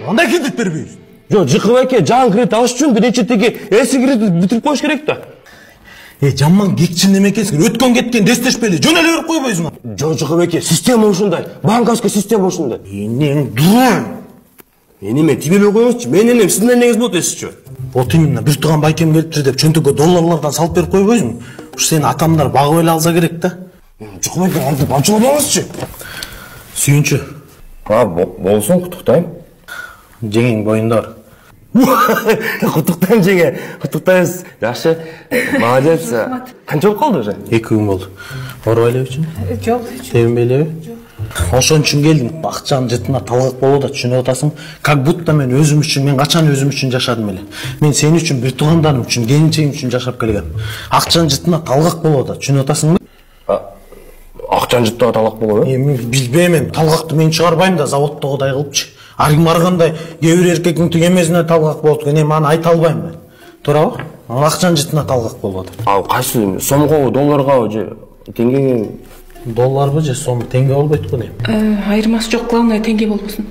Кандай кредит бербейбиз? Жок, Жыкып эке, жаңы кредит алыш үчүн биринчи тиги эски кредитти бүтүрүп коюш керек да. Жаман кекчил неме экенсиң. Өткөн кеткен дестешпели. Жөн эле берип койбойсуң. Жок, Жыкып эке, система ушундай. Банковский система ушундай. Энең дурун. Эме тибеле коюңузчу. Менин энем сиздин энеңиз болот эсичи. Вот именно бир тууган байкем келиптир деп чөнтөгкө долларлардан салып берип койбойсуң. Ушу сени атамдар багып эле алса керек да. Жыкып эке, антип ачылбаңызчы. Сүйүнчү. Болсун, куттуктайм. Жеңең боюнда бар. Куттуктайм жеңе. Куттуктайбыз. Жакшы. Молодец. Канча болуп калды уже? 2 күн болду. Оорубай элебичи? Жок. Себинбей элеби? Ошон үчүн келдим. Акчанын жытына талгак болуп да, түшүнүп атасың. Как будто мен өзүм үчүн, мен качан өзүм үчүн жашадым эле. Мен сен үчүн, бир туугандарым үчүн, келинчегим үчүн жашап келгем. Акчанын жытына талгак болуп да, түшүнүп атасыңбы? Акчанын жыттыга талгак болобу? Мен билбейм, талгакты мен чыгарбайм да, заводдогудай кылыпчы. Аргим аргандай кээ бир эркектин эмесине талгак болот экен, эми аны айта албайм мен. Туурабы? Акчанын жытына талгак болуп атат. Ал кайсы? Сомго, долларга же теңгеге? Долларбы же сом, теңге болбойт го дейм. Айырмасы жок, главное теңге болбосун.